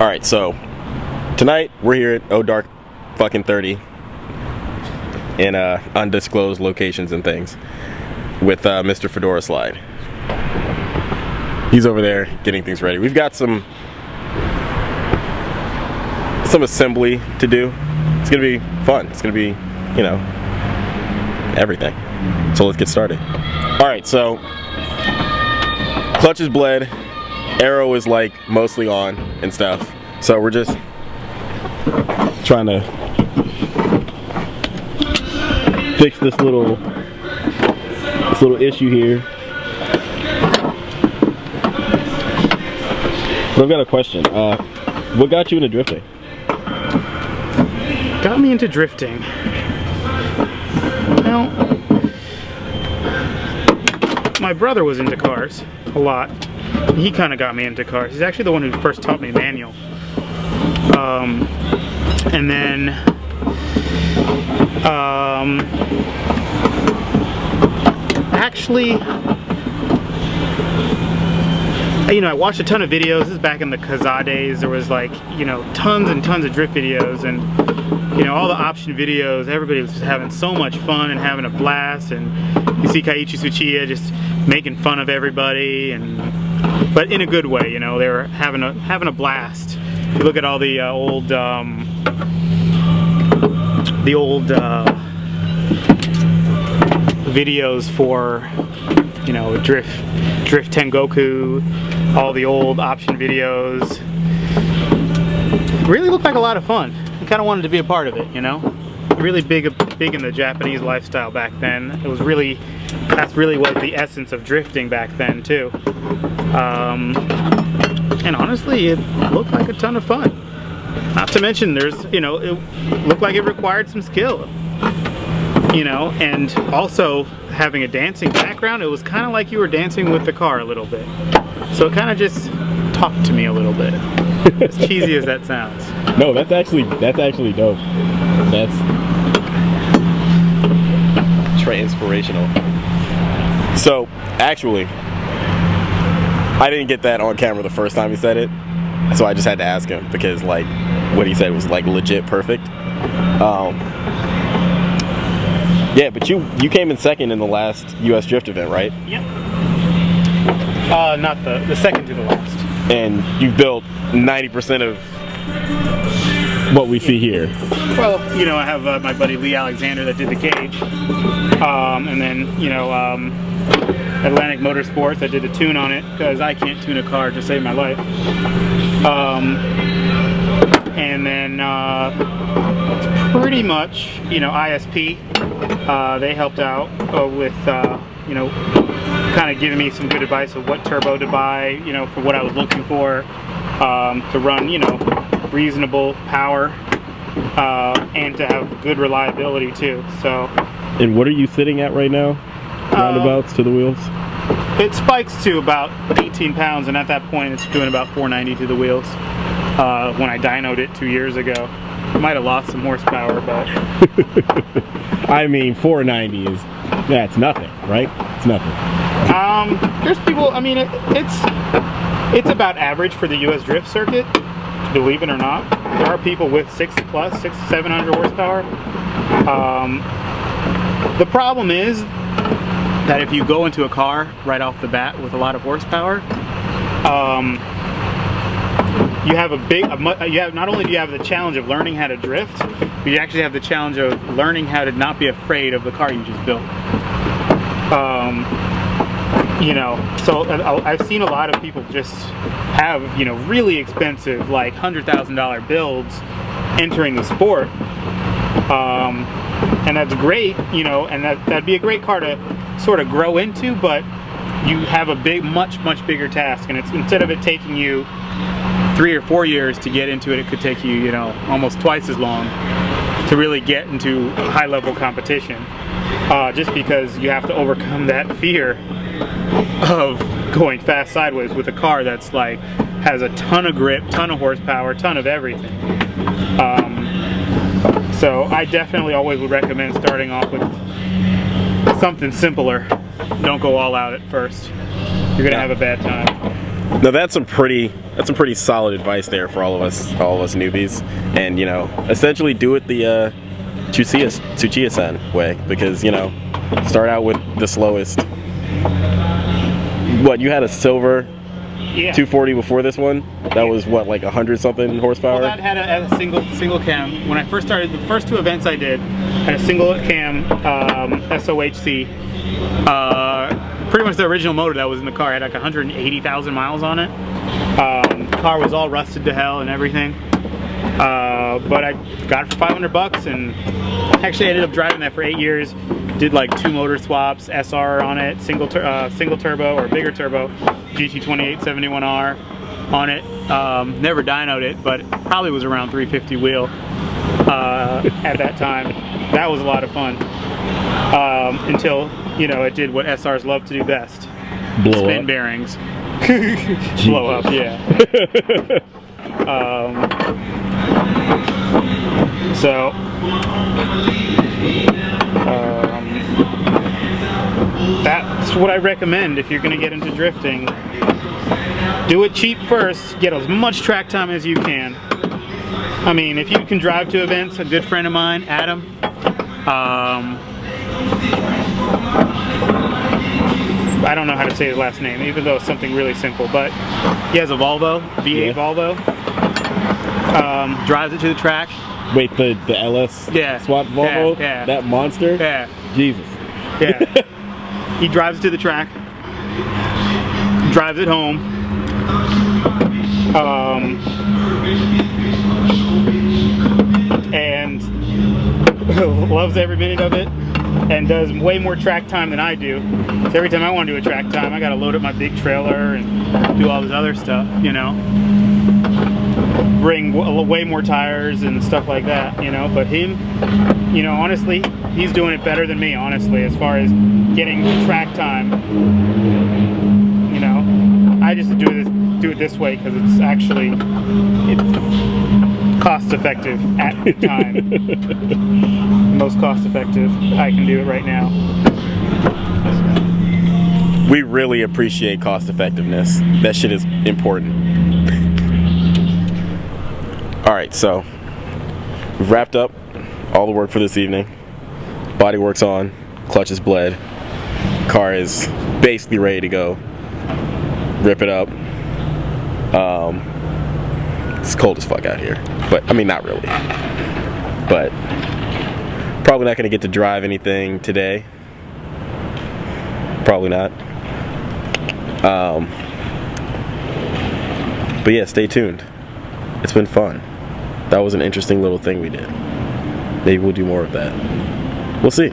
Alright, so tonight we're here at Oh Dark fucking 30 in undisclosed locations and things with Mr. Fedora Slide. He's over there getting things ready. We've got some assembly to do. It's gonna be fun. It's gonna be, you know, everything. So let's get started. Alright, so clutch is bled, aero is like mostly on and stuff. So we're just trying to fix this little issue here. But I've got a question. What got you into drifting? Got me into drifting. Well, my brother was into cars a lot. He kind of got me into cars. He's actually the one who first taught me manual. And then actually, you know, I watched a ton of videos. This is back in the Kazaa days. There was like, you know, tons and tons of drift videos, and you know, all the option videos. Everybody was just having so much fun and having a blast. And you see Kaiichi Tsuchiya just making fun of everybody, but in a good way. You know, they were having a blast. If you look at all the old videos for, you know, Drift Tengoku, all the old option videos, really looked like a lot of fun. I kind of wanted to be a part of it, you know. Really big in the Japanese lifestyle back then. It was really, that's really was the essence of drifting back then too. And honestly, it looked like a ton of fun. Not to mention, there's, you know, it looked like it required some skill. You know, and also having a dancing background, it was kind of like you were dancing with the car a little bit. So it kind of just talked to me a little bit. As cheesy as that sounds. No, that's actually dope. That's inspirational. So actually, I didn't get that on camera the first time he said it, so I just had to ask him because like what he said was like legit perfect. Yeah, but you came in second in the last USDrift event, right? Yep. Not the second to the last. And you've built 90% of what we see here. Well, you know, I have my buddy Lee Alexander that did the cage, and then, you know, Atlantic Motorsports that did the tune on it, because I can't tune a car to save my life. And then pretty much, you know, ISP, they helped out with, you know, kind of giving me some good advice of what turbo to buy, you know, for what I was looking for, to run, you know, reasonable power, and to have good reliability too. So. And what are you sitting at right now? Roundabouts to the wheels? It spikes to about 18 pounds, and at that point it's doing about 490 to the wheels. When I dynoed it 2 years ago. I might have lost some horsepower, but... I mean, 490 is, that's nothing, right? It's nothing. There's people, I mean, it's about average for the USDrift circuit, believe it or not. There are people with 700 horsepower. The problem is that if you go into a car right off the bat with a lot of horsepower, you have not only do you have the challenge of learning how to drift, but you actually have the challenge of learning how to not be afraid of the car you just built. You know, so I've seen a lot of people just have, you know, really expensive, like $100,000 builds entering the sport. And that's great, you know, and that'd be a great car to sort of grow into, but you have a much bigger task, and it's, instead of it taking you 3 or 4 years to get into it, it could take you, you know, almost twice as long to really get into high-level competition, just because you have to overcome that fear of going fast sideways with a car that's like has a ton of grip, ton of horsepower, ton of everything. So I definitely always would recommend starting off with something simpler. Don't go all out at first. You're gonna have a bad time. No, that's some pretty solid advice there for all of us newbies, and you know, essentially do it the Tsuchiya-san way, because you know, start out with the slowest. What, you had a silver 240 before this one? That was what, like 100 something horsepower? Well, that had a single cam. When I first started, the first 2 events I did had a single cam SOHC. Pretty much the original motor that was in the car. It had like 180,000 miles on it. The car was all rusted to hell and everything. But I got it for $500, and actually I ended up driving that for 8 years. Did like 2 motor swaps, SR on it, single turbo or bigger turbo, GT2871R on it. Never dynoed it, but it probably was around 350 wheel at that time. That was a lot of fun. Until, you know, it did what SRs love to do best. Blow Spin up. bearings. Blow up, yeah. That's what I recommend if you're going to get into drifting. Do it cheap first, get as much track time as you can. I mean, if you can drive to events, a good friend of mine, Adam, I don't know how to say his last name, even though it's something really simple, but he has a Volvo, V8 Volvo, drives it to the track. Wait, the LS swap Volvo? Yeah. That monster? Yeah. Jesus. Yeah. He drives it to the track, drives it home, and loves every minute of it, and does way more track time than I do. So every time I want to do a track time, I gotta load up my big trailer and do all this other stuff, you know. Bring way more tires and stuff like that, you know. But him, you know, honestly, he's doing it better than me, honestly, as far as getting track time. You know, I just do it this way because it's actually cost effective at the time. Most cost effective. I can do it right now. We really appreciate cost effectiveness. That shit is important. Alright, so we've wrapped up all the work for this evening. Bodywork's on, clutch is bled, car is basically ready to go. Rip it up. It's cold as fuck out here, but I mean, not really. But probably not gonna get to drive anything today. Probably not. But yeah, stay tuned. It's been fun. That was an interesting little thing we did. Maybe we'll do more of that. We'll see.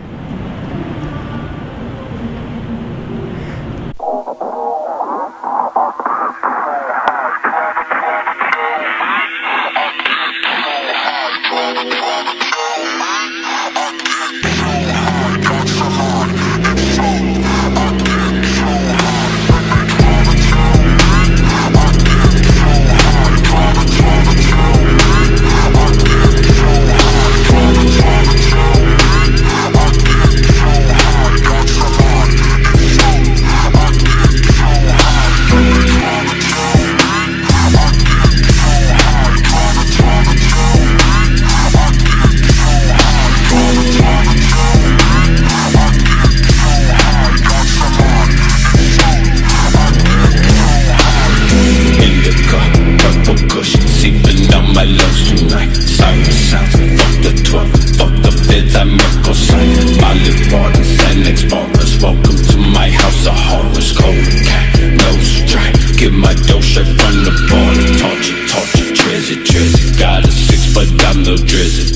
Got a 6, but I'm no drizzy.